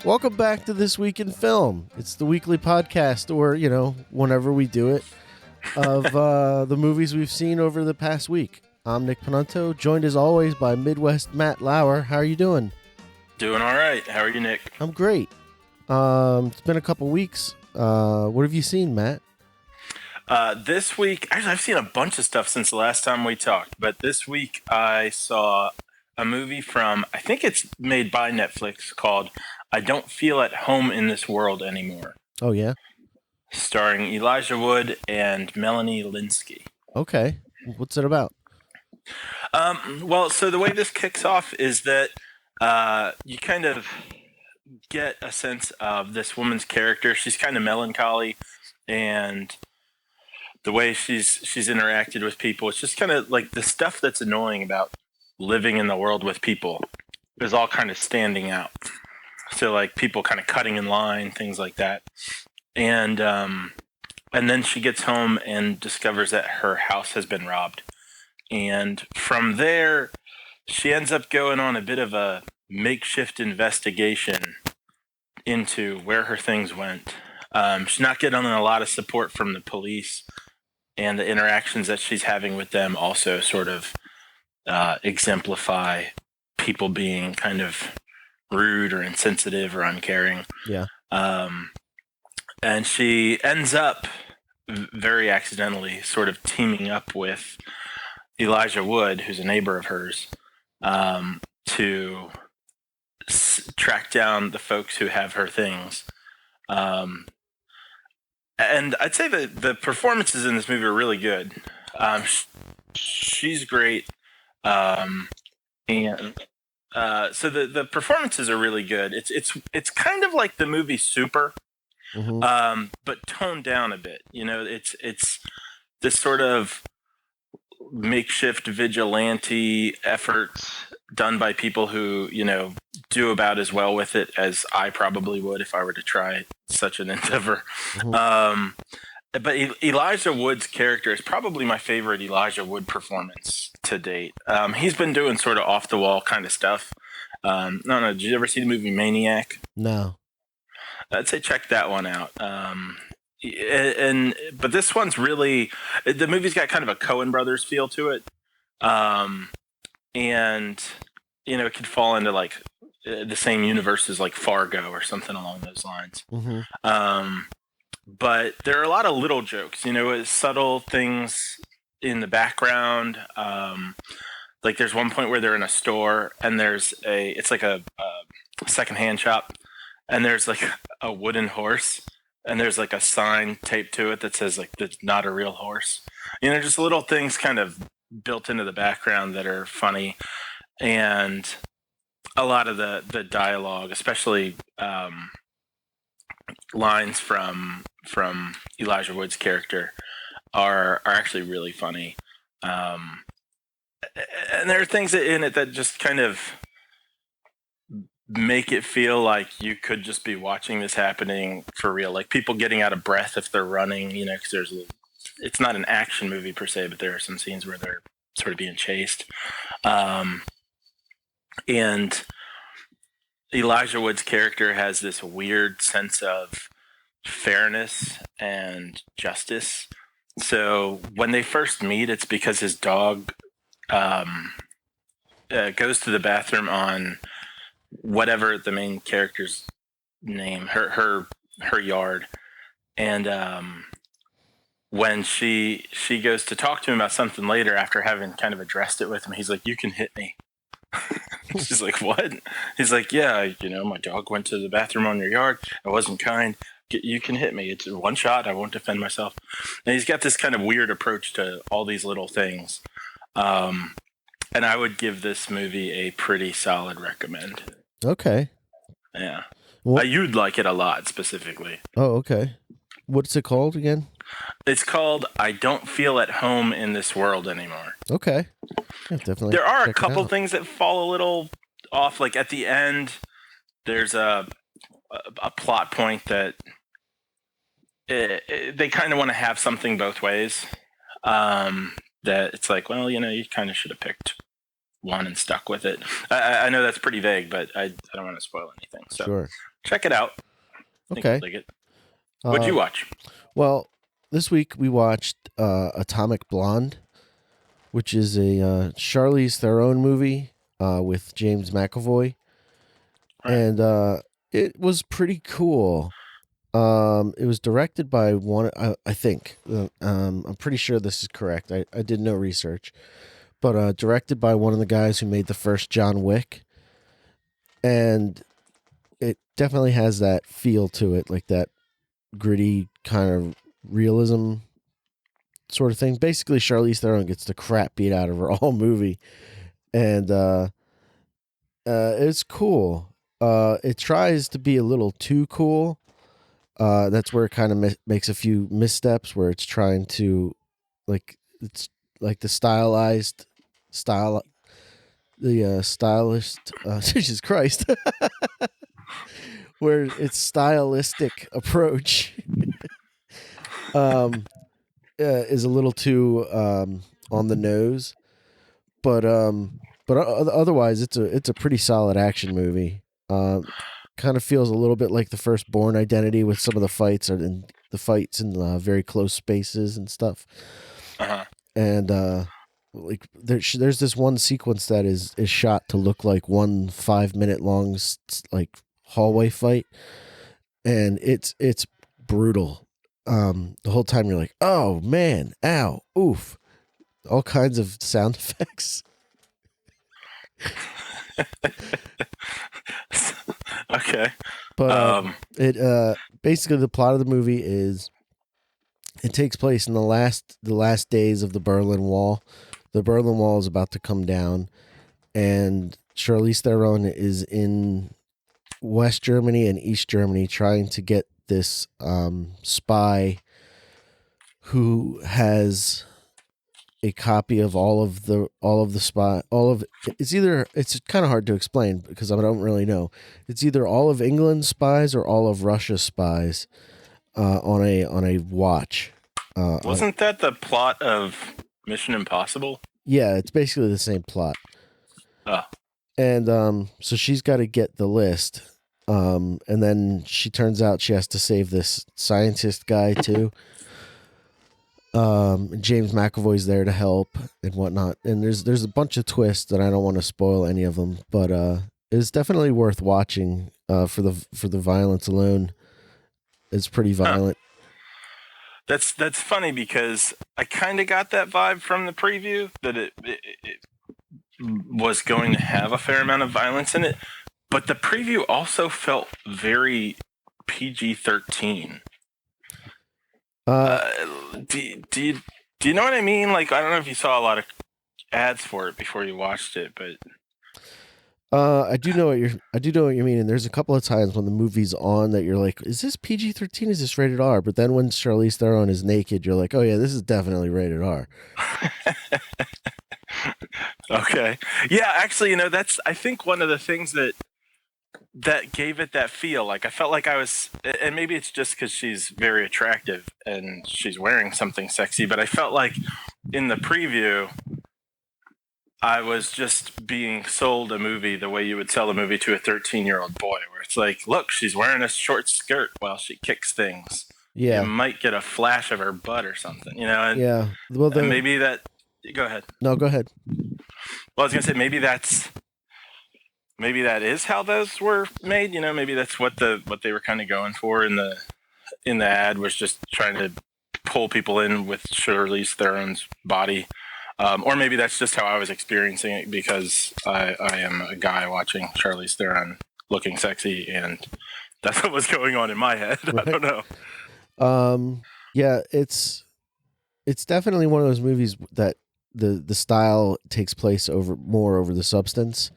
Welcome back to This Week in Film. It's the weekly podcast, or, whenever we do it, of the movies we've seen over the past week. I'm Nick Panunto, joined as always by Midwest Matt Lauer. How are you doing? Doing all right. How are you, Nick? I'm great. It's been a couple weeks. What have you seen, Matt? This week, actually, I've seen a bunch of stuff since the last time we talked, but this week I saw a movie from, I think it's made by Netflix, called I Don't Feel at Home in This World Anymore. Oh, yeah? Starring Elijah Wood and Melanie Lynskey. Okay. What's it about? Well, so the way this kicks off is that you kind of get a sense of this woman's character. She's kind of melancholy, and the way she's interacted with people, it's just kind of like the stuff that's annoying about living in the world with people is all kind of standing out. So like people kind of cutting in line, things like that. And then she gets home and discovers that her house has been robbed. And from there, she ends up going on a bit of a makeshift investigation into where her things went. She's not getting a lot of support from the police, and the interactions that she's having with them also sort of exemplify people being kind of rude or insensitive or uncaring. Yeah. And she ends up very accidentally sort of teaming up with Elijah Wood, who's a neighbor of hers, to track down the folks who have her things. And I'd say that the performances in this movie are really good. She's great. So the performances are really good. It's kind of like the movie Super, but toned down a bit. It's this sort of makeshift vigilante efforts done by people who, do about as well with it as I probably would if I were to try such an endeavor. But Elijah Wood's character is probably my favorite Elijah Wood performance to date. He's been doing sort of off-the-wall kind of stuff. I don't know, did you ever see the movie Maniac? No. I'd say check that one out. But this one's really, the movie's got kind of a Coen Brothers feel to it. And, it could fall into like the same universe as like Fargo or something along those lines. But there are a lot of little jokes, subtle things in the background. Like there's one point where they're in a store and it's like a secondhand shop, and there's like a wooden horse, and there's like a sign taped to it that says like that's not a real horse. Just little things kind of built into the background that are funny. And a lot of the dialogue, especially lines from Elijah Wood's character, are actually really funny. And there are things in it that just kind of make it feel like you could just be watching this happening for real. Like people getting out of breath if they're running, because it's not an action movie per se, but there are some scenes where they're sort of being chased. And Elijah Wood's character has this weird sense of fairness and justice. So when they first meet, it's because his dog goes to the bathroom on whatever the main character's name, her yard. And when she goes to talk to him about something later after having kind of addressed it with him, he's like, "You can hit me." She's like, "What?" He's like, "Yeah, my dog went to the bathroom on your yard. I wasn't kind. You can hit me. It's one shot. I won't defend myself." And he's got this kind of weird approach to all these little things. And I would give this movie a pretty solid recommend. Okay. Yeah. You'd like it a lot, specifically. Oh, okay. What's it called again? It's called I Don't Feel at Home in This World Anymore. Okay. Yeah, definitely. There are a couple things that fall a little off. Like at the end, there's a plot point that they kind of want to have something both ways. That it's like, well, you kind of should have picked one and stuck with it. I know that's pretty vague, but I don't want to spoil anything. So sure. check it out. I think Okay. you'll dig it. What'd you watch? Well, this week we watched Atomic Blonde, which is a Charlize Theron movie with James McAvoy. Right. And it was pretty cool. It was directed by one, I think. I'm pretty sure this is correct. I did no research. But directed by one of the guys who made the first John Wick. And it definitely has that feel to it, like that gritty kind of realism sort of thing. Basically, Charlize Theron gets the crap beat out of her all movie. And it's cool. It tries to be a little too cool. That's where it kind of makes a few missteps where it's trying to, it's like the stylized style, the stylist, Jesus Christ, where its stylistic approach is a little too on the nose, but otherwise it's a pretty solid action movie. Kind of feels a little bit like the first Bourne Identity with some of the fights in very close spaces and stuff. Uh-huh. And like there's this one sequence that is shot to look like one 5-minute long like hallway fight, and it's brutal. The whole time you're like, oh man, ow, oof, all kinds of sound effects. Okay. But it basically the plot of the movie is it takes place in the last days of the Berlin Wall. The Berlin Wall is about to come down, and Charlize Theron is in West Germany and East Germany trying to get this spy who has a copy of it's kind of hard to explain because I don't really know. It's either all of England's spies or all of Russia's spies on a watch. Wasn't that the plot of Mission Impossible? Yeah, it's basically the same plot. Oh. And so she's got to get the list. And then she turns out she has to save this scientist guy too. James McAvoy's there to help and whatnot. And there's a bunch of twists that I don't want to spoil any of them, but it's definitely worth watching for the violence alone. It's pretty violent. That's funny because I kind of got that vibe from the preview that it was going to have a fair amount of violence in it, but the preview also felt very PG-13. Do you know what I mean? Like, I don't know if you saw a lot of ads for it before you watched it, but I do know what you mean. And there's a couple of times when the movie's on that you're like, is this PG-13? Is this rated R? But then when Charlize Theron is naked, you're like, oh yeah, this is definitely rated R. Okay. Yeah, actually, that's I think one of the things that gave it that feel. Like I felt like I was, and maybe it's just because she's very attractive and she's wearing something sexy, but I felt like in the preview I was just being sold a movie the way you would sell a movie to a 13-year-old boy, where it's like, look, she's wearing a short skirt while she kicks things. Yeah. You might get a flash of her butt or something, And, yeah. Well, and maybe that. Go ahead. No, go ahead. Well, I was gonna say maybe that is how those were made. Maybe that's what they were kind of going for in the ad, was just trying to pull people in with Charlize Theron's body. Or maybe that's just how I was experiencing it because I am a guy watching Charlize Theron looking sexy, and that's what was going on in my head. Right. I don't know. Yeah, it's definitely one of those movies that the style takes place more over the substance.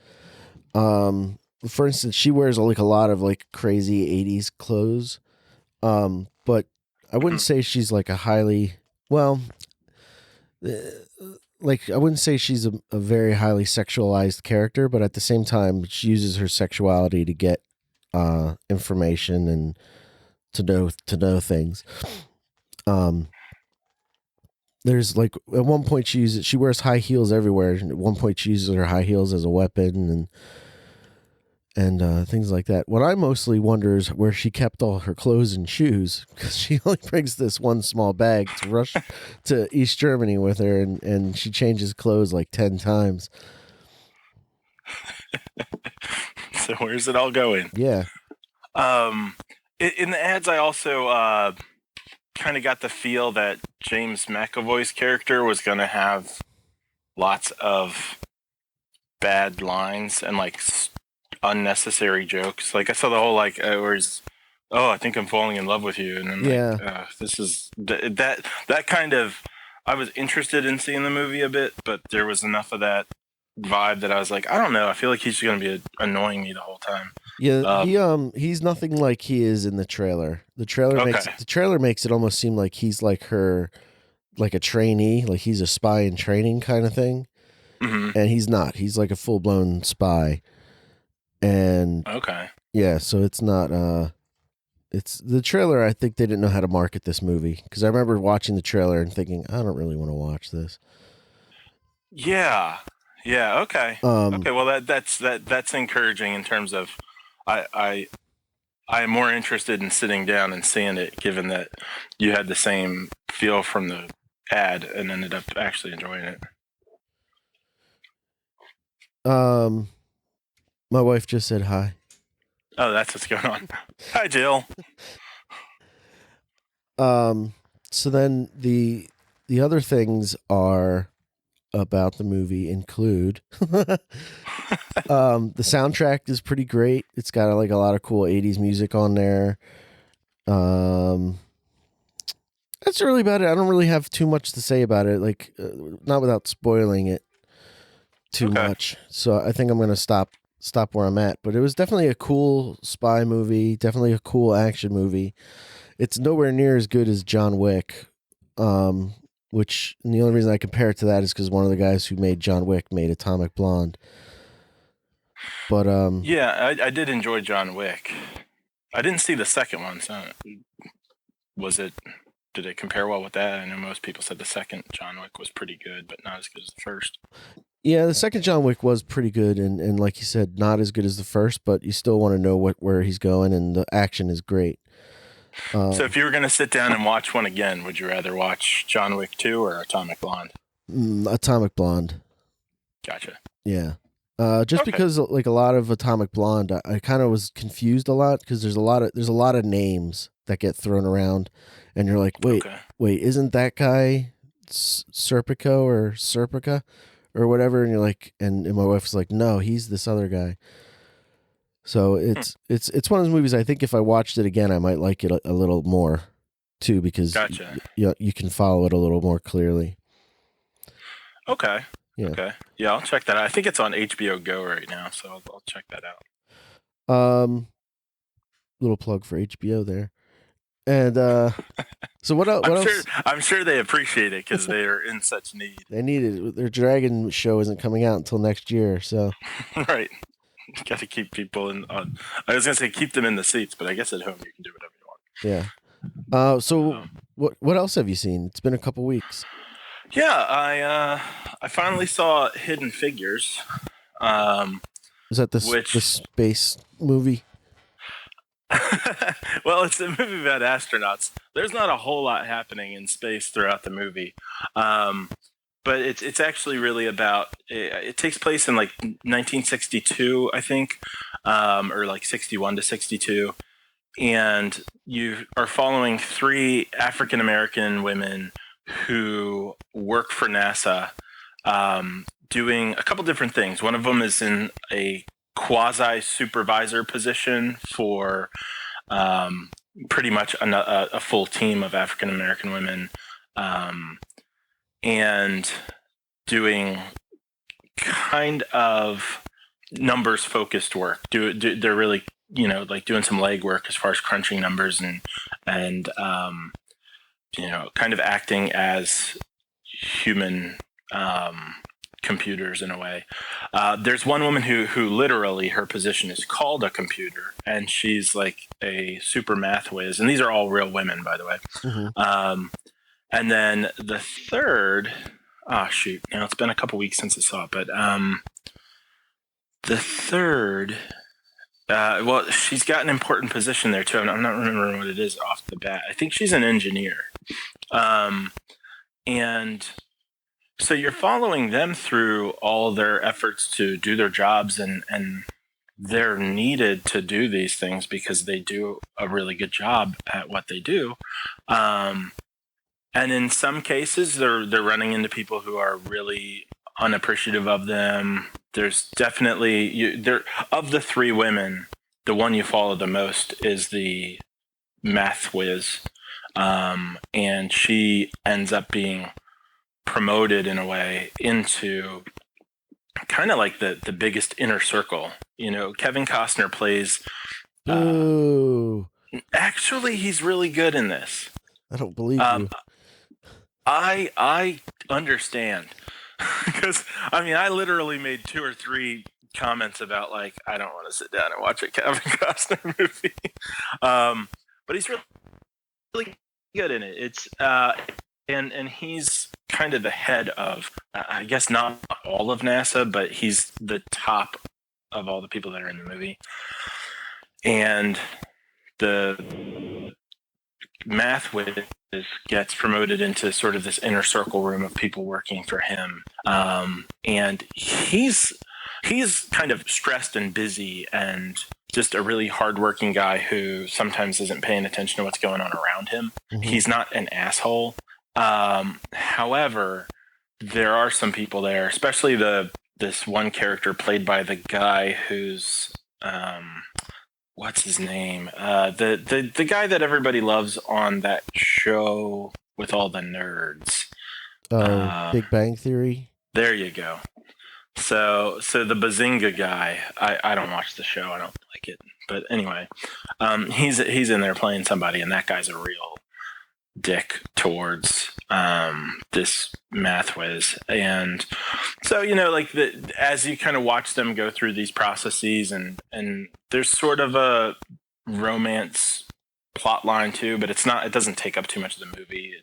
For instance, she wears like a lot of like crazy 80s clothes. But I wouldn't say she's like I wouldn't say she's a very highly sexualized character, but at the same time, she uses her sexuality to get information and to know things. There's like at one point she wears high heels everywhere, and at one point she uses her high heels as a weapon, and things like that. What I mostly wonder is where she kept all her clothes and shoes, because she only brings this one small bag to rush to East Germany with her, and she changes clothes like 10 times. So where's it all going? Yeah. In the ads, I also kind of got the feel that James McAvoy's character was going to have lots of bad lines and like unnecessary jokes. Like I saw the whole like where he's, oh, I think I'm falling in love with you, and then like, this is that kind of. I was interested in seeing the movie a bit, but there was enough of that vibe that I was like, I don't know. I feel like he's going to be annoying me the whole time. Yeah, he's nothing like he is in the trailer. The trailer makes it almost seem like he's like her, like a trainee, like he's a spy in training kind of thing. Mm-hmm. And he's not. He's like a full blown spy. And yeah, so it's not. It's the trailer. I think they didn't know how to market this movie, because I remember watching the trailer and thinking, I don't really want to watch this. Yeah. Okay. Okay. Well, that's encouraging in terms of I am more interested in sitting down and seeing it, given that you had the same feel from the ad and ended up actually enjoying it. My wife just said hi. Oh, that's what's going on. Hi, Jill. So then the other things are about the movie include the soundtrack is pretty great. It's got like a lot of cool 80s music on there. That's really about it. I don't really have too much to say about it, like not without spoiling it too much. So I think I'm going to stop where I'm at, but it was definitely a cool spy movie, definitely a cool action movie. It's nowhere near as good as John Wick. Which, and the only reason I compare it to that is because one of the guys who made John Wick made Atomic Blonde. But yeah, I did enjoy John Wick. I didn't see the second one, so did it compare well with that? I know most people said the second John Wick was pretty good, but not as good as the first. Yeah, the second John Wick was pretty good, and like you said, not as good as the first, but you still want to know where he's going, and the action is great. So if you were going to sit down and watch one again, would you rather watch John Wick 2 or Atomic Blonde? Atomic Blonde. Gotcha. Yeah. Because like a lot of Atomic Blonde, I kind of was confused a lot, because there's a lot of names that get thrown around, and you're like, wait, isn't that guy Serpico or Serpica or whatever? And you're like, and my wife was like, no, he's this other guy. So it's one of those movies. I think if I watched it again, I might like it a little more too, because you can follow it a little more clearly. Okay. Yeah. Okay. Yeah, I'll check that out. I think it's on HBO Go right now, so I'll check that out. Little plug for HBO there. And so what else? I'm sure they appreciate it, because they are in such need. They need it. Their Dragon show isn't coming out until next year, so right. You got to keep people I was gonna say keep them in the seats, but I guess at home you can do whatever you want. Yeah. So what else have you seen? It's been a couple weeks. Yeah, I finally saw Hidden Figures. Is that the space movie? Well, it's a movie about astronauts. There's not a whole lot happening in space throughout the movie. But it's actually really about, it takes place in like 1962, I think, or like 61 to 62. And you are following 3 African-American women who work for NASA, doing a couple different things. One of them is in a quasi-supervisor position for pretty much a full team of African-American women, and doing kind of numbers-focused work. They're really, like doing some legwork as far as crunching numbers and kind of acting as human computers in a way. There's one woman who literally her position is called a computer, and she's like a super math whiz. And these are all real women, by the way. Mm-hmm. And then the third, it's been a couple weeks since I saw it, but the third Well, she's got an important position there too. I'm not remembering what it is off the bat. I think she's an engineer. And so you're following them through all their efforts to do their jobs, and they're needed to do these things because they do a really good job at what they do. And in some cases, they're running into people who are really unappreciative of them. There's definitely of the three women, the one you follow the most is the math whiz, and she ends up being promoted in a way into kind of like the biggest inner circle. Kevin Costner plays. Actually, he's really good in this. I don't believe you. I understand because I literally made 2 or 3 comments about like I don't want to sit down and watch a Kevin Costner movie, but he's really good in it. It's and he's kind of the head of I guess not all of NASA, but he's the top of all the people that are in the movie, and the math whiz gets promoted into sort of this inner circle room of people working for him, and he's kind of stressed and busy and just a really hardworking guy who sometimes isn't paying attention to what's going on around him. Mm-hmm. He's not an asshole. However, there are some people there, especially this one character played by the guy who's what's his name? The guy that everybody loves on that show with all the nerds. Big Bang Theory. There you go. So the Bazinga guy. I don't watch the show. I don't like it. But anyway, he's in there playing somebody, and that guy's a real dick towards this math whiz. And so as you kind of watch them go through these processes, and there's sort of a romance plot line too, but it doesn't take up too much of the movie.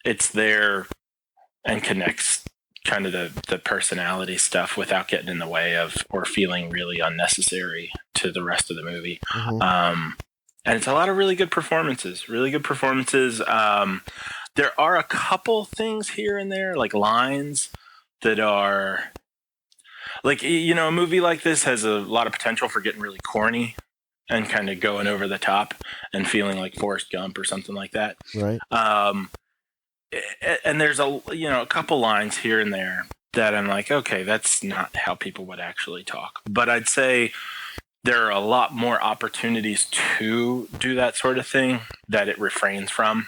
It's there and connects kind of the personality stuff without getting in the way of or feeling really unnecessary to the rest of the movie. Mm-hmm. And it's a lot of really good performances. There are a couple things here and there, like lines that are like, a movie like this has a lot of potential for getting really corny and kind of going over the top and feeling like Forrest Gump or something like that. Right. And there's a couple lines here and there that I'm like, okay, that's not how people would actually talk. But I'd say there are a lot more opportunities to do that sort of thing that it refrains from.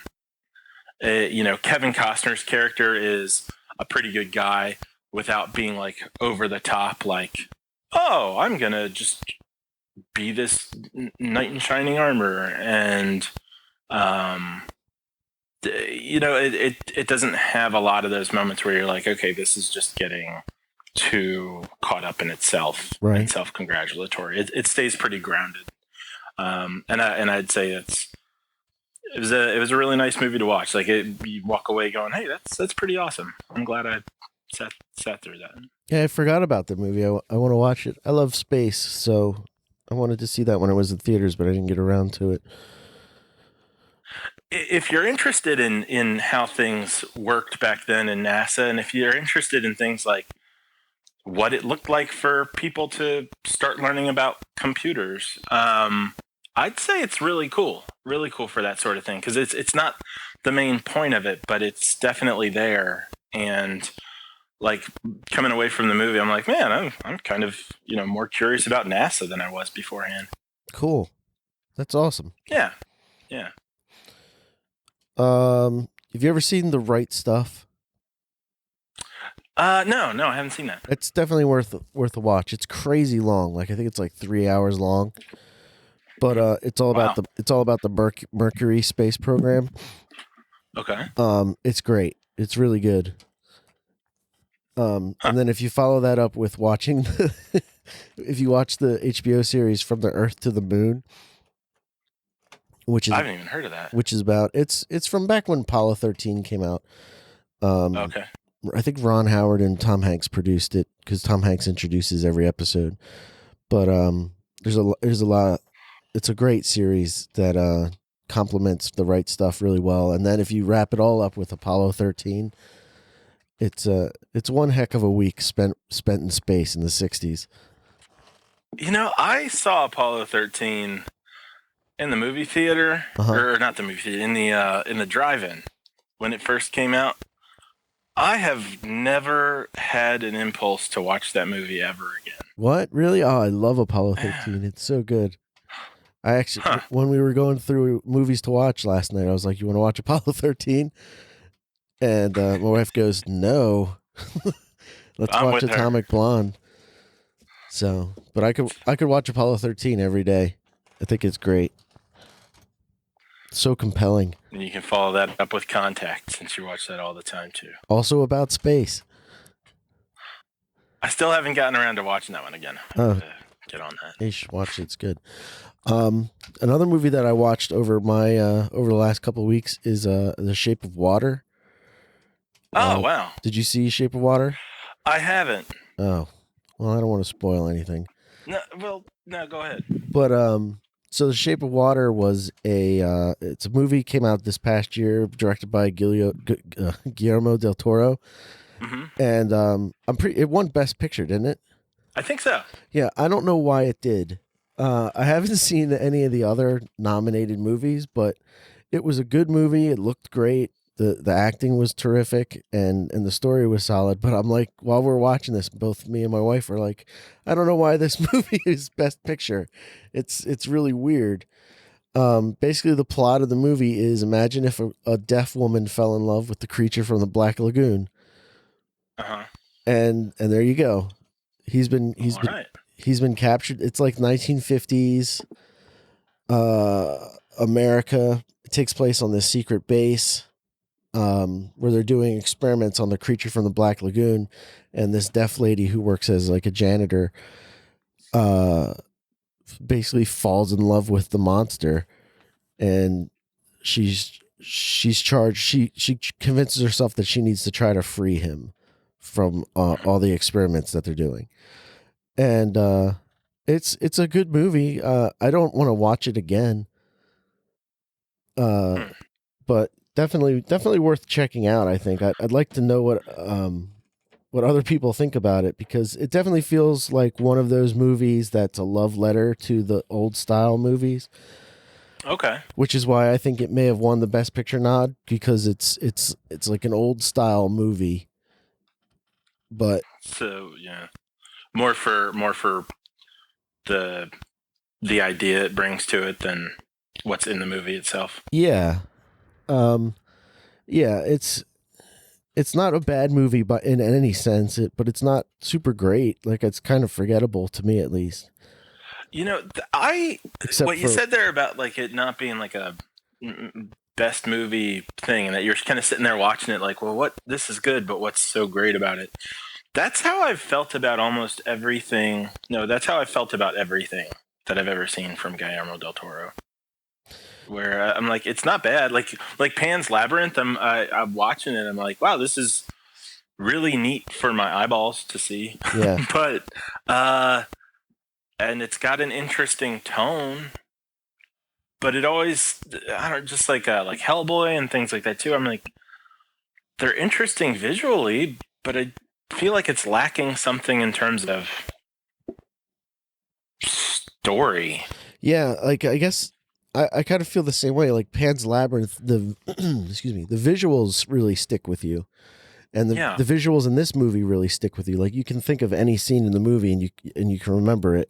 Kevin Costner's character is a pretty good guy without being like over the top, like, oh, I'm going to just be this knight in shining armor. And, it doesn't have a lot of those moments where you're like, okay, this is just getting too caught up in itself, right, and self-congratulatory. It stays pretty grounded, and I'd say it was a really nice movie to watch. Like you walk away going, hey, that's pretty awesome. I'm glad I sat through that. Yeah, I forgot about the movie. I want to watch it. I love space, so I wanted to see that when it was in theaters, but I didn't get around to it. If you're interested in how things worked back then in NASA, and if you're interested in things like what it looked like for people to start learning about computers, I'd say it's really cool for that sort of thing, because it's not the main point of it, but it's definitely there. And like coming away from the movie, I'm like, man, I'm kind of more curious about NASA than I was beforehand. Cool, that's awesome. Yeah. Have you ever seen The Right Stuff? No, I haven't seen that. It's definitely worth a watch. It's crazy long. Like I think it's like 3 hours long. But it's all about the Mercury space program. Okay. It's great. It's really good. And then if you follow that up with watching if you watch the HBO series From the Earth to the Moon, which is, I haven't even heard of that. Which is about it's from back when Apollo 13 came out. Okay. I think Ron Howard and Tom Hanks produced it because Tom Hanks introduces every episode. But there's a lot. It's a great series that complements the right stuff really well. And then if you wrap it all up with Apollo 13, it's one heck of a week spent in space in the 60s. I saw Apollo 13 in the movie theater, or not the movie theater, in the drive-in when it first came out. I have never had an impulse to watch that movie ever again. What? Really? Oh, I love Apollo 13. It's so good. I actually, when we were going through movies to watch last night, I was like, "You want to watch Apollo 13?" And my wife goes, "No, let's watch Atomic Blonde." So, but I could watch Apollo 13 every day. I think it's great. So compelling. And you can follow that up with Contact, since you watch that all the time too. Also about space. I still haven't gotten around to watching that one again. Get on that. You should watch it. It's good. Another movie that I watched over the last couple of weeks is The Shape of Water. Oh, wow. Did you see Shape of Water? I haven't. Oh, well, I don't want to spoil anything. No, go ahead. But so The Shape of Water was it's a movie, came out this past year, directed by Guillermo del Toro. Mm-hmm. And it won Best Picture, didn't it? I think so. Yeah, I don't know why it did. I haven't seen any of the other nominated movies, but it was a good movie. It looked great. The acting was terrific, and the story was solid. But I'm like, while we're watching this, both me and my wife are like, I don't know why this movie is Best Picture. It's really weird. Basically, the plot of the movie is, imagine if a deaf woman fell in love with the creature from the Black Lagoon. And there you go. He's been captured. It's like 1950s America. It takes place on this secret base where they're doing experiments on the creature from the Black Lagoon, and this deaf lady who works as like a janitor basically falls in love with the monster, and she's charged. She convinces herself that she needs to try to free him from all the experiments that they're doing. And it's a good movie. I don't want to watch it again. But definitely worth checking out, I think. I'd like to know what other people think about it, because it definitely feels like one of those movies that's a love letter to the old style movies. Okay. Which is why I think it may have won the Best Picture nod, because it's like an old style movie. But so yeah, more for the idea it brings to it than what's in the movie itself. Yeah. Yeah, it's not a bad movie, but in any sense, but it's not super great. Like, it's kind of forgettable to me, at least. What you said there about like it not being like a best movie thing, and that you're kind of sitting there watching it like, well, this is good, but what's so great about it? That's how I've felt about almost everything. No, that's how I felt about everything that I've ever seen from Guillermo del Toro. Where I'm like, it's not bad. Like Pan's Labyrinth, I'm watching it. I'm like, wow, this is really neat for my eyeballs to see. Yeah. But and it's got an interesting tone. But it always, just like Hellboy and things like that too. I'm like, they're interesting visually, but I feel like it's lacking something in terms of story. Yeah, like I guess I kind of feel the same way. Like Pan's Labyrinth, the the visuals really stick with you, and the visuals in this movie really stick with you. Like, you can think of any scene in the movie and you can remember it,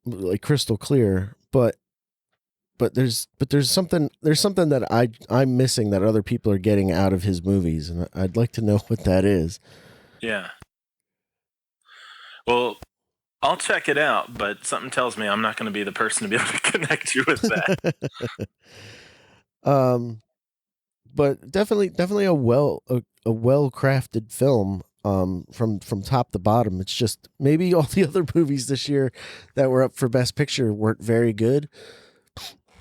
like crystal clear. But there's something that I'm missing that other people are getting out of his movies, and I'd like to know what that is. Yeah. Well, I'll check it out, but something tells me I'm not going to be the person to be able to connect you with that. But definitely a well-crafted film, from top to bottom. It's just maybe all the other movies this year that were up for Best Picture weren't very good,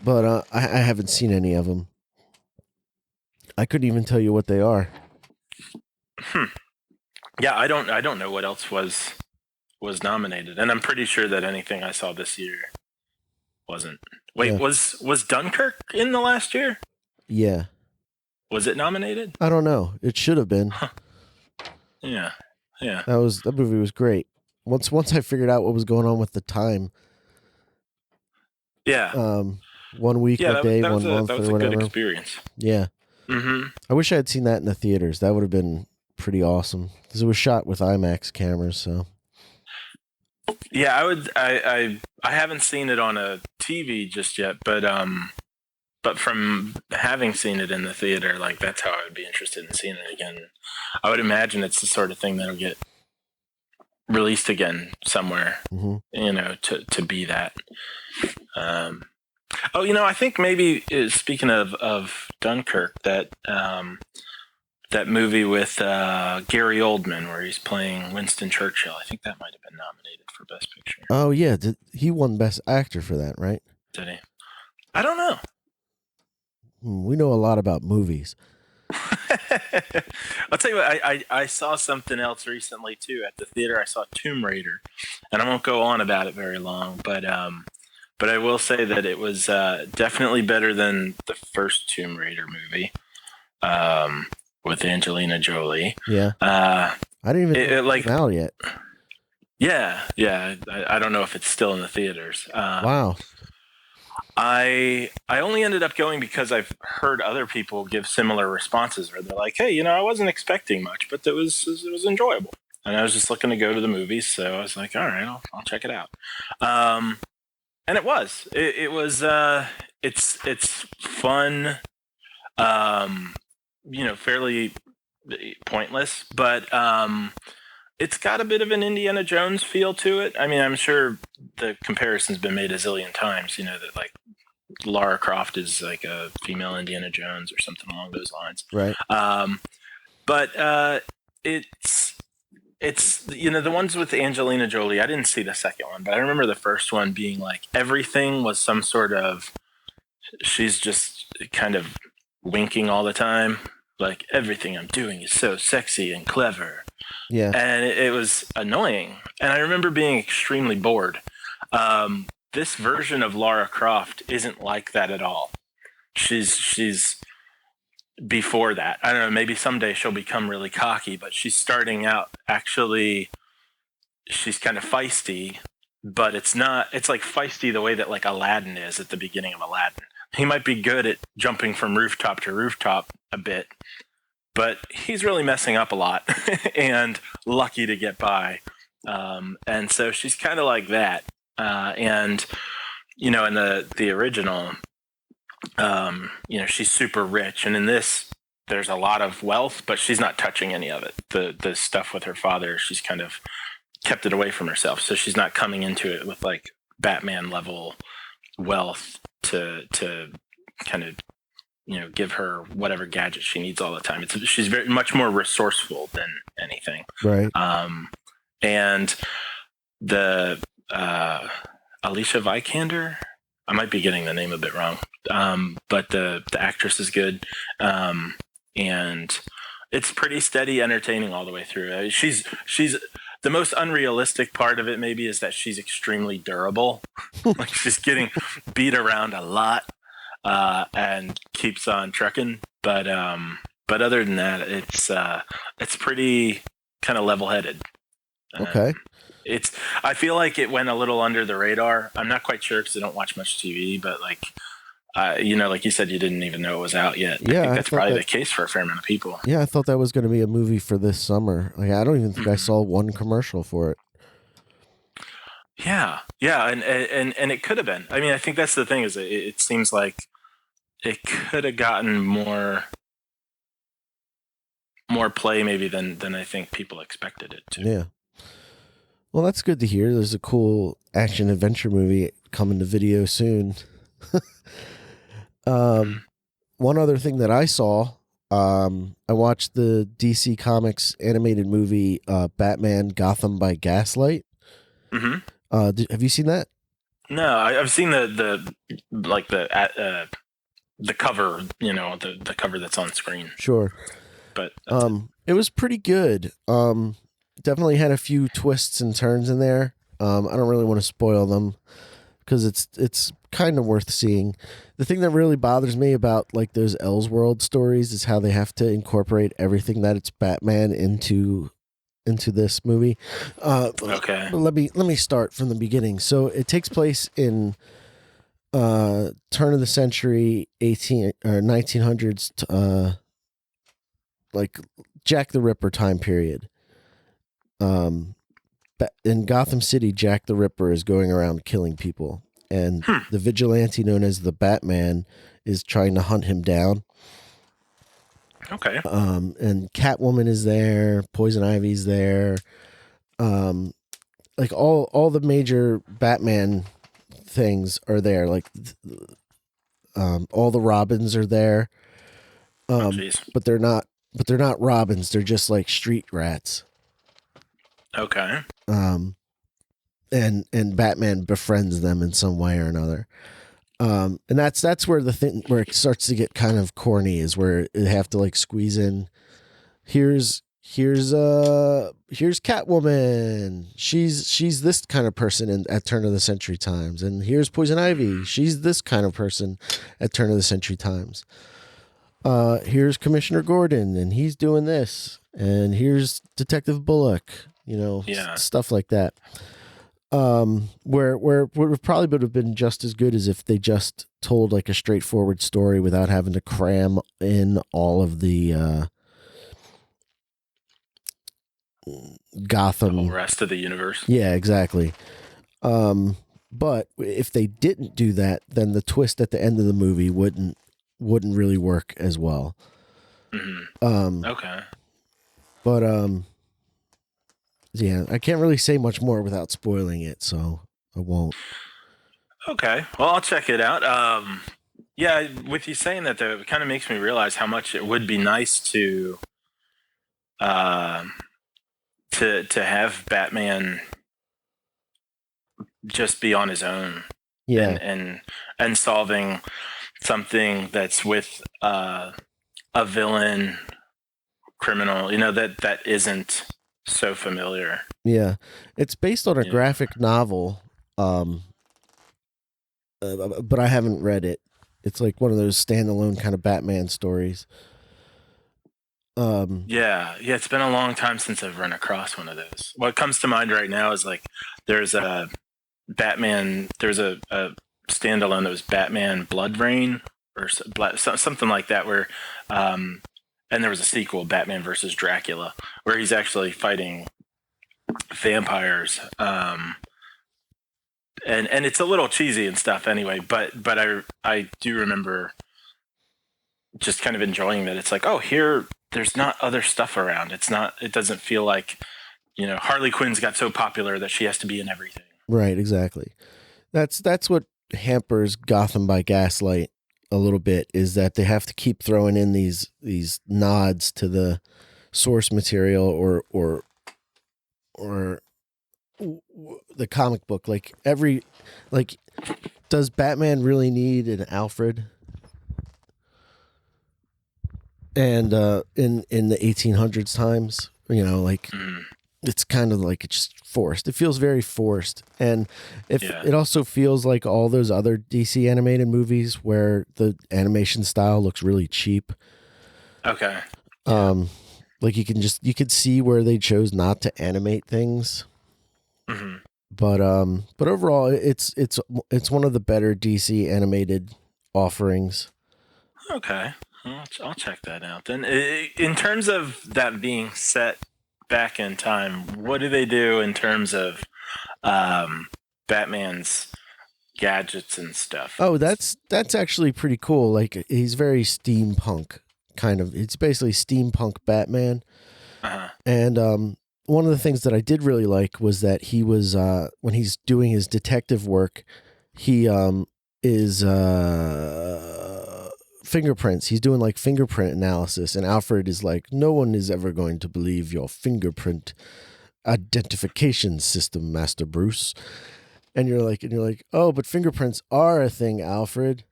but I haven't seen any of them. I couldn't even tell you what they are. Yeah, I don't know what else was was nominated, and I'm pretty sure that anything I saw this year wasn't. Wait, Yeah. was Dunkirk in the last year? Yeah. Was it nominated? I don't know. It should have been. Yeah. That movie was great. Once I figured out what was going on with the time. Yeah. 1 week a day, 1 month, that was or a whatever. good experience. Yeah. Mm-hmm. I wish I had seen that in the theaters. That would have been pretty awesome because it was shot with IMAX cameras. So. Yeah, I haven't seen it on a TV just yet, but from having seen it in the theater, like that's how I would be interested in seeing it again. I would imagine it's the sort of thing that'll get released again somewhere, to be that. I think maybe speaking of Dunkirk, that movie with Gary Oldman where he's playing Winston Churchill, I think that might have been nominated for Best Picture. Oh yeah, he won Best Actor for that, right? Did he? I don't know. We know a lot about movies. I'll tell you what, I saw something else recently too at the theater. I saw Tomb Raider, and I won't go on about it very long, but I will say that it was definitely better than the first Tomb Raider movie with Angelina Jolie. Yeah. I didn't even know it came out yet. Yeah. I don't know if it's still in the theaters. Wow. I only ended up going because I've heard other people give similar responses where they're like, hey, I wasn't expecting much, but it was enjoyable. And I was just looking to go to the movies, so I was like, all right, I'll check it out. And it was. It was. It's fun. Fairly pointless, but it's got a bit of an Indiana Jones feel to it. I mean, I'm sure the comparison's been made a zillion times. That like Lara Croft is like a female Indiana Jones or something along those lines. Right. But it's the ones with Angelina Jolie. I didn't see the second one, but I remember the first one being like everything was some sort of, she's just kind of winking all the time. Like everything I'm doing is so sexy and clever. Yeah. And it was annoying. And I remember being extremely bored. This version of Lara Croft isn't like that at all. She's before that. I don't know, maybe someday she'll become really cocky, but she's starting out actually, she's kind of feisty, but it's like feisty the way that like Aladdin is at the beginning of Aladdin. He might be good at jumping from rooftop to rooftop a bit, but he's really messing up a lot and lucky to get by. And so she's kind of like that. And, in the original, she's super rich. And in this, there's a lot of wealth, but she's not touching any of it. The stuff with her father, she's kind of kept it away from herself. So she's not coming into it with like Batman level wealth to kind of, give her whatever gadget she needs all the time. She's very much more resourceful than anything. Right. And the Alicia Vikander, I might be getting the name a bit wrong, but the actress is good, and it's pretty steady, entertaining all the way through. She's the most unrealistic part of it maybe is that she's extremely durable. Like she's getting beat around a lot and keeps on trucking. But other than that, it's pretty kind of level-headed. Okay. I feel like it went a little under the radar. I'm not quite sure because I don't watch much TV, but like, like you said, you didn't even know it was out yet. Yeah, I think that's probably the case for a fair amount of people. Yeah, I thought that was going to be a movie for this summer. Like, I don't even think I saw one commercial for it. Yeah, and it could have been. I mean, I think that's the thing is it seems like it could have gotten more play maybe than I think people expected it to. Yeah. Well, that's good to hear. There's a cool action adventure movie coming to video soon. One other thing that I saw, I watched the DC Comics animated movie Batman Gotham by Gaslight. Mm-hmm. Have you seen that? No, I've seen the cover, the cover that's on screen. Sure. But it was pretty good. definitely had a few twists and turns in there. I don't really want to spoil them because it's kind of worth seeing. The thing that really bothers me about like those Elseworld stories is how they have to incorporate everything that it's Batman into this movie. Okay. But let me start from the beginning. So it takes place in turn of the century 1900s like Jack the Ripper time period. In Gotham City, Jack the Ripper is going around killing people, and the vigilante known as the Batman is trying to hunt him down. Okay. And Catwoman is there, Poison Ivy's there, like all the major Batman things are there. Like all the Robins are there, but they're not Robins. They're just like street rats. Okay. And Batman befriends them in some way or another. And that's where the thing where it starts to get kind of corny is where they have to like squeeze in. Here's Catwoman. She's this kind of person at turn of the century times, and here's Poison Ivy. She's this kind of person at turn of the century times. Here's Commissioner Gordon, and he's doing this, and here's Detective Bullock. Stuff like that. Where it probably would have been just as good as if they just told like a straightforward story without having to cram in all of the Gotham, the whole rest of the universe. Yeah, exactly. But if they didn't do that, then the twist at the end of the movie wouldn't really work as well. Mm-hmm. Okay. But yeah, I can't really say much more without spoiling it, so I won't. Okay. Well, I'll check it out. Yeah, with you saying that, though, it kind of makes me realize how much it would be nice to have Batman just be on his own. Yeah. And solving something that's with a villain, criminal, that isn't so familiar. Yeah. It's based on a graphic novel, but I haven't read it. It's like one of those standalone kind of Batman stories. Yeah, it's been a long time since I've run across one of those. What comes to mind right now is like there's a Batman, there's a standalone that was Batman Blood Rain or something like that, where and there was a sequel, Batman versus Dracula, where he's actually fighting vampires. And it's a little cheesy and stuff anyway, but I do remember just kind of enjoying that. It's like, oh, here there's not other stuff around. It doesn't feel like, Harley Quinn's got so popular that she has to be in everything. Right, exactly. That's what hampers Gotham by Gaslight a little bit, is that they have to keep throwing in these nods to the source material or the comic book. Like does Batman really need an Alfred? And in the 1800s times, it's kind of like it's just forced. It feels very forced. And it also feels like all those other DC animated movies where the animation style looks really cheap. Okay. Like you could see where they chose not to animate things. Mm-hmm. But overall it's one of the better DC animated offerings. Okay. I'll check that out. Then in terms of that being set back in time, what do they do in terms of Batman's gadgets and stuff? Oh, that's actually pretty cool. Like he's very steampunk kind of. It's basically steampunk Batman. Uh-huh. And one of the things that I did really like was that he was when he's doing his detective work, he is fingerprints. He's doing like fingerprint analysis, and Alfred is like, no one is ever going to believe your fingerprint identification system, Master Bruce. And you're like, oh, but fingerprints are a thing, Alfred.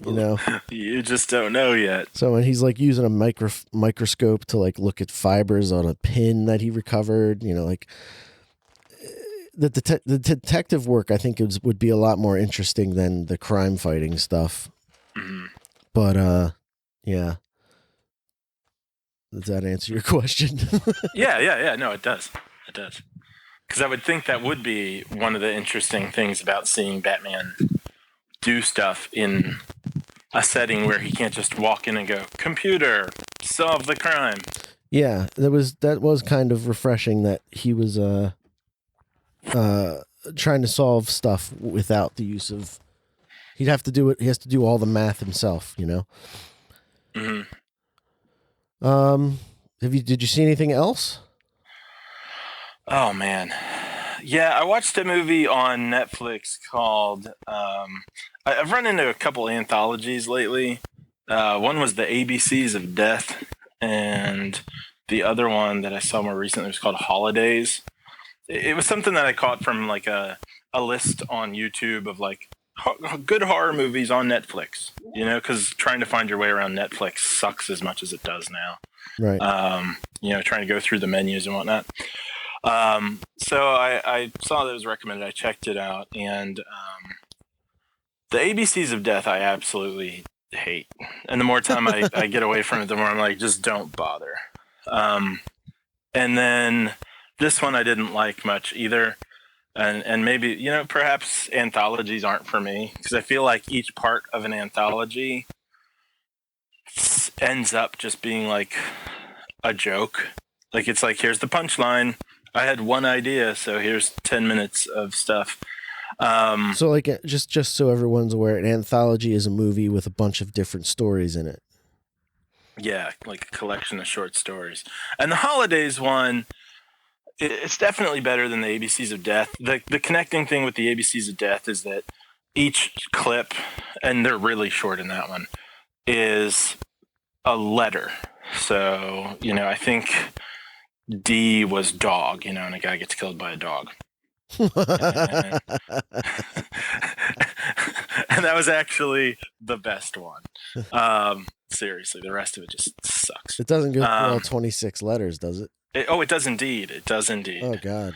You know, You just don't know yet. so when he's like using a microscope to like look at fibers on a pin that he recovered, you know, like the detective work, I think would be a lot more interesting than the crime fighting stuff. Mm-hmm. But yeah. Does that answer your question? Yeah. No, it does. It does. Because I would think that would be one of the interesting things about seeing Batman do stuff in a setting where he can't just walk in and go, computer, solve the crime. Yeah, that was kind of refreshing that he was trying to solve stuff without the use of. He'd have to do it. He has to do all the math himself, you know. Mm-hmm. Did you see anything else? Oh man, yeah, I watched a movie on Netflix called. I've run into a couple anthologies lately. One was the ABCs of Death, and the other one that I saw more recently was called Holidays. It was something that I caught from like a list on YouTube of like good horror movies on Netflix. You know, because trying to find your way around Netflix sucks as much as it does now. Right. You know, trying to go through the menus and whatnot. So I saw that it was recommended. I checked it out, and the ABCs of Death I absolutely hate. And the more time I get away from it, the more I'm like, just don't bother. And then this one I didn't like much either. And maybe, you know, perhaps anthologies aren't for me, because I feel like each part of an anthology ends up just being like a joke. Like, it's like, here's the punchline. I had one idea, so here's 10 minutes of stuff. So, like, just so everyone's aware, an anthology is a movie with a bunch of different stories in it. Yeah, like a collection of short stories. And the Holidays one, it's definitely better than the ABCs of Death. The connecting thing with the ABCs of Death is that each clip, and they're really short in that one, is a letter. So, you know, I think D was dog, you know, and a guy gets killed by a dog. And that was actually the best one. Seriously, the rest of it just sucks. It doesn't go through all 26 letters, does it? It does indeed. It does indeed. Oh, God.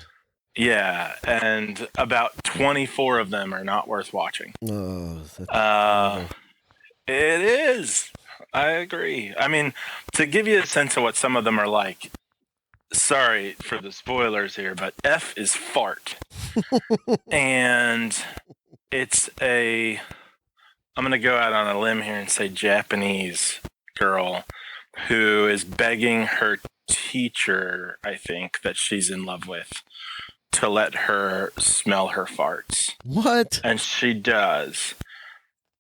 Yeah, and about 24 of them are not worth watching. Oh, that's it is. I agree. I mean, to give you a sense of what some of them are like, sorry for the spoilers here, but F is fart. And it's I'm going to go out on a limb here and say Japanese girl who is begging her teacher, I think, that she's in love with, to let her smell her farts. What? And she does.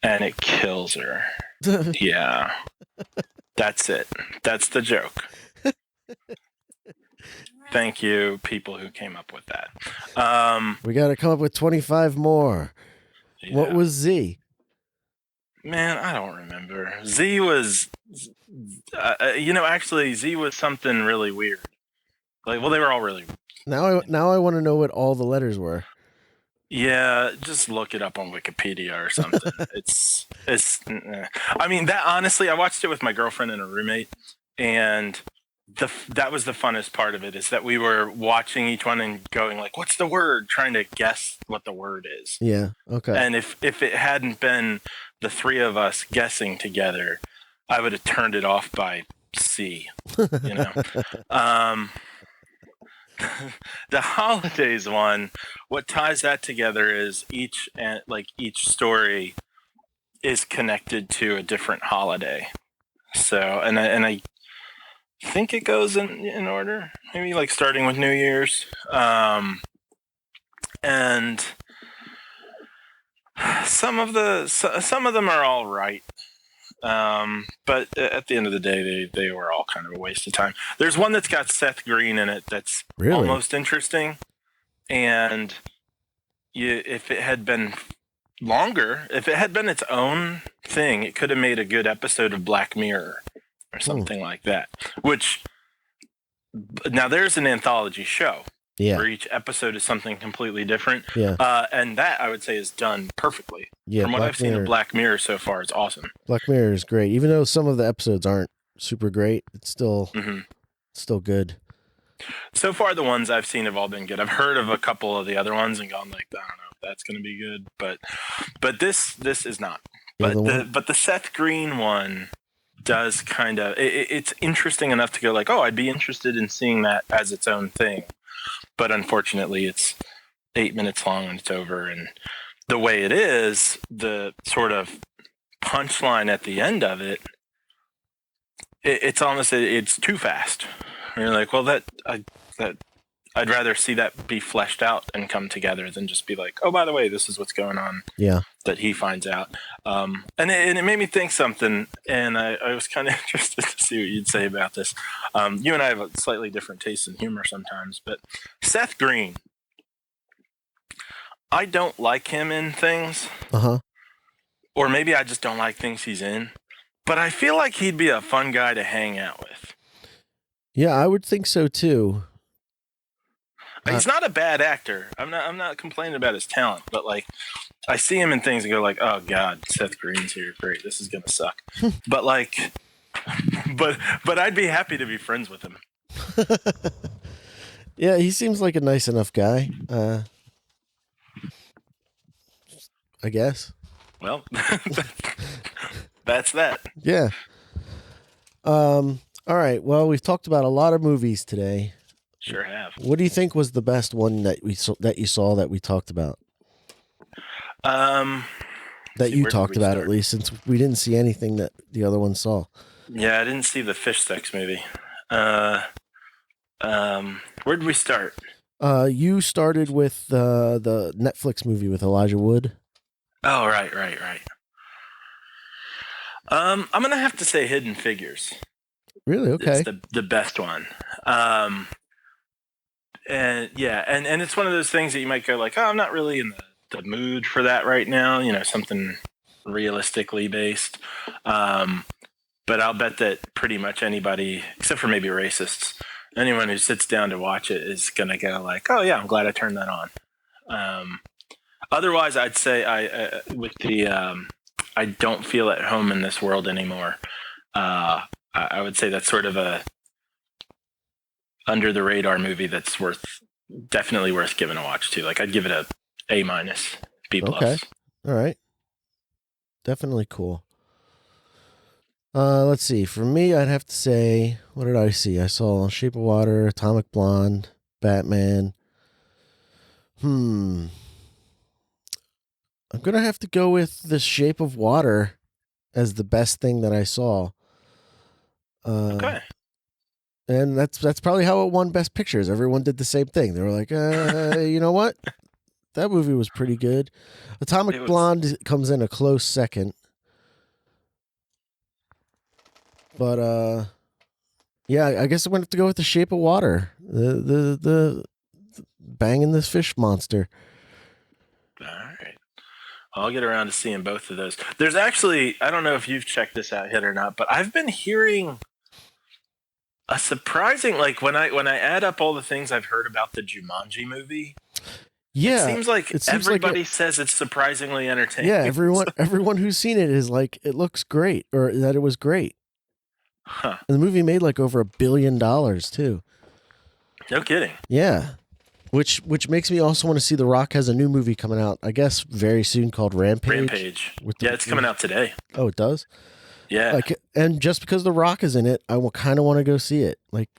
And it kills her. Yeah. That's it. That's the joke. Thank you, people who came up with that. We got to come up with 25 more. Yeah. What was Z? Man, I don't remember. Z was, actually, Z was something really weird. Like, well, they were all really. Now I want to know what all the letters were. Yeah, just look it up on Wikipedia or something. it's. I mean, that honestly, I watched it with my girlfriend and a roommate, and that was the funnest part of it, is that we were watching each one and going like, "What's the word?" Trying to guess what the word is. Yeah. Okay. And if it hadn't been the three of us guessing together, I would have turned it off by C. You know. The Holidays one, what ties that together is each story is connected to a different holiday. So, and I think it goes in order, maybe like starting with New Year's, and some of them are all right. But at the end of the day, they were all kind of a waste of time. There's one that's got Seth Green in it that's really almost interesting. And if it had been longer, if it had been its own thing, it could have made a good episode of Black Mirror or something like that. Which, now there's an anthology show. Yeah. where each episode is something completely different. Yeah. And that, I would say, is done perfectly. Yeah. From what I've seen of Black Mirror so far, it's awesome. Black Mirror is great. Even though some of the episodes aren't super great, it's still good. So far, the ones I've seen have all been good. I've heard of a couple of the other ones and gone like, I don't know if that's going to be good, but this is not. Yeah, but the Seth Green one does kind of, it's interesting enough to go like, oh, I'd be interested in seeing that as its own thing. But unfortunately, it's 8 minutes long and it's over. And the way it is, the sort of punchline at the end of it, it's almost, it's too fast. And you're like, well, I'd rather see that be fleshed out and come together than just be like, oh, by the way, this is what's going on. Yeah. That he finds out. And it made me think something, and I was kind of interested to see what you'd say about this. You and I have a slightly different taste in humor sometimes, but Seth Green, I don't like him in things. Or maybe I just don't like things he's in. But I feel like he'd be a fun guy to hang out with. Yeah, I would think so too. He's not a bad actor. I'm not complaining about his talent, but like I see him in things and go like, oh God, Seth Green's here. Great, this is gonna suck. But like, but I'd be happy to be friends with him. Yeah, he seems like a nice enough guy. I guess. Well, that's that. Yeah. All right. Well, we've talked about a lot of movies today. Sure have. What do you think was the best one that you saw that we talked about? That you talked about at least, since we didn't see anything that the other one saw. Yeah, I didn't see the fish sex movie. Where did we start? You started with the Netflix movie with Elijah Wood. Oh, right. I'm gonna have to say Hidden Figures. Really? Okay. It's the best one. And yeah, and it's one of those things that you might go like, oh, I'm not really in the mood for that right now. You know, something realistically based. But I'll bet that pretty much anybody, except for maybe racists, anyone who sits down to watch it is gonna go like, oh yeah, I'm glad I turned that on. Otherwise, I'd say I don't feel at home in this world anymore. I would say that's sort of a under the radar movie that's definitely worth giving a watch to. Like I'd give it a A-, B+. Okay. All right. Definitely cool. Let's see. For me, I'd have to say, what did I see? I saw Shape of Water, Atomic Blonde, Batman. I'm going to have to go with The Shape of Water as the best thing that I saw. Okay. And that's probably how it won Best Pictures. Everyone did the same thing. They were like, you know what? That movie was pretty good. Atomic Blonde comes in a close second. But yeah, I guess I'm going to have to go with The Shape of Water. The banging this fish monster. All right. I'll get around to seeing both of those. There's actually, I don't know if you've checked this out yet or not, but I've been hearing a surprising, like when I add up all the things I've heard about the Jumanji movie. Yeah, it seems like everybody says it's surprisingly entertaining. Yeah, everyone who's seen it is like, it looks great, or that it was great. Huh. And the movie made like over $1 billion too. No kidding. Yeah. Which makes me also want to see The Rock has a new movie coming out, I guess, very soon called Rampage. It's coming out today. Oh, it does? Yeah. And just because The Rock is in it, I will kind of want to go see it. Like,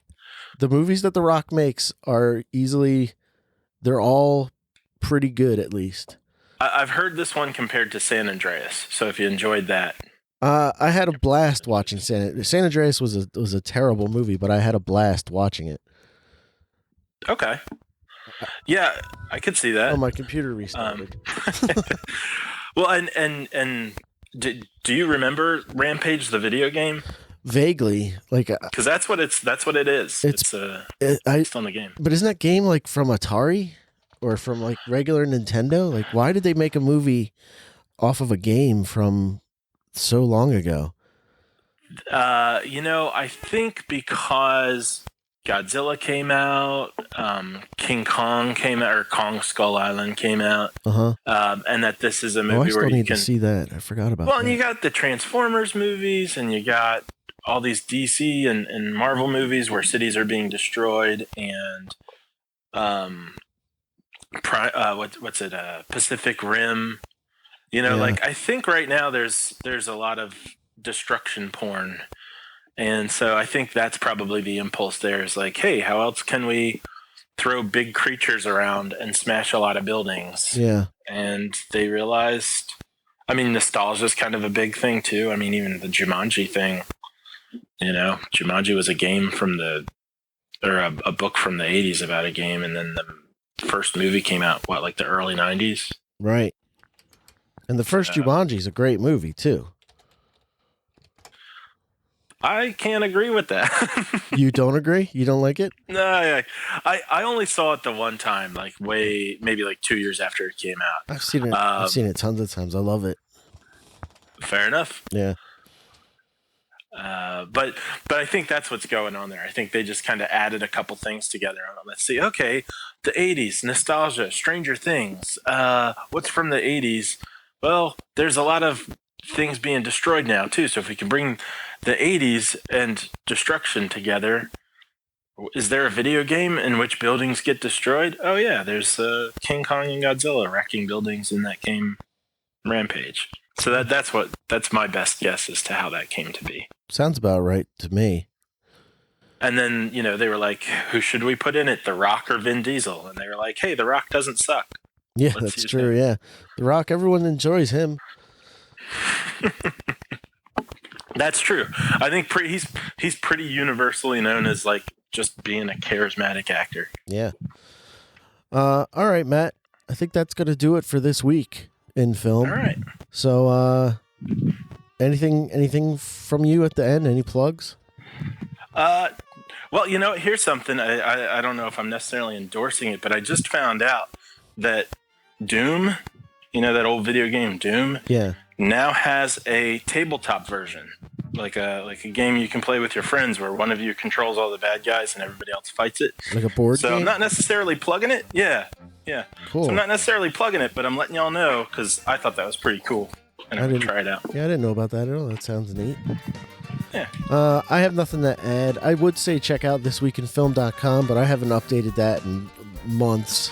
the movies that The Rock makes are they're all pretty good, at least. I've heard this one compared to San Andreas, so if you enjoyed that. I had a blast watching San Andreas was a terrible movie, but I had a blast watching it. Okay. Yeah, I could see that. Oh, my computer restarted. Well, and do you remember Rampage, the video game? Vaguely, like, because that's what it is. It's on the game. But isn't that game like from Atari or from like regular Nintendo? Like, why did they make a movie off of a game from so long ago? I think because Godzilla came out, King Kong came out, or Kong Skull Island came out, and that this is a movie I still where you need can to see that. I forgot about Well, that. and you got the Transformers movies, and you got all these DC and Marvel movies where cities are being destroyed, and Pacific Rim. Like I think right now there's a lot of destruction porn, and so I think that's probably the impulse there is like, hey, how else can we throw big creatures around and smash a lot of buildings? Yeah. And they realized, nostalgia is kind of a big thing too. Even the Jumanji thing, Jumanji was a game a book from the 80s about a game, and then the first movie came out, like the early 90s? Right. And the first Jumanji is a great movie too. I can't agree with that. You don't agree? You don't like it? No, I only saw it the one time, maybe 2 years after it came out. I've seen it. I've seen it tons of times. I love it. Fair enough. Yeah. But I think that's what's going on there. I think they just kind of added a couple things together. Let's see. Okay, the 80s, nostalgia, Stranger Things. What's from the 80s? Well, there's a lot of things being destroyed now too. So if we can bring the 80s and destruction together, is there a video game in which buildings get destroyed? Oh yeah, there's King Kong and Godzilla wrecking buildings in that game Rampage. So that's my best guess as to how that came to be. Sounds about right to me. And then, they were like, who should we put in it, The Rock or Vin Diesel? And they were like, hey, The Rock doesn't suck. Yeah, that's true. Him. Yeah. The Rock, everyone enjoys him. That's true. I think he's pretty universally known as just being a charismatic actor. Yeah. All right, Matt. I think that's going to do it for this week in film. All right. So, anything from you at the end? Any plugs? Well, here's something. I don't know if I'm necessarily endorsing it, but I just found out that Doom, that old video game Doom, now has a tabletop version, like a game you can play with your friends where one of you controls all the bad guys and everybody else fights it. Like a board game? So I'm not necessarily plugging it. Yeah. Cool. So I'm not necessarily plugging it, but I'm letting y'all know because I thought that was pretty cool. And I'm going to try it out. Yeah, I didn't know about that at all. That sounds neat. Yeah. I have nothing to add. I would say check out thisweekinfilm.com, but I haven't updated that in months.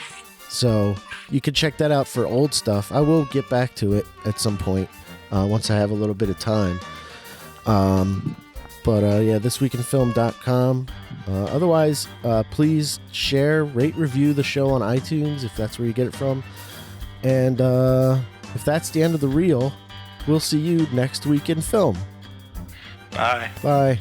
So you can check that out for old stuff. I will get back to it at some point once I have a little bit of time. thisweekinfilm.com. Otherwise, please share, rate, review the show on iTunes if that's where you get it from. And if that's the end of the reel, we'll see you next week in film. Bye. Bye.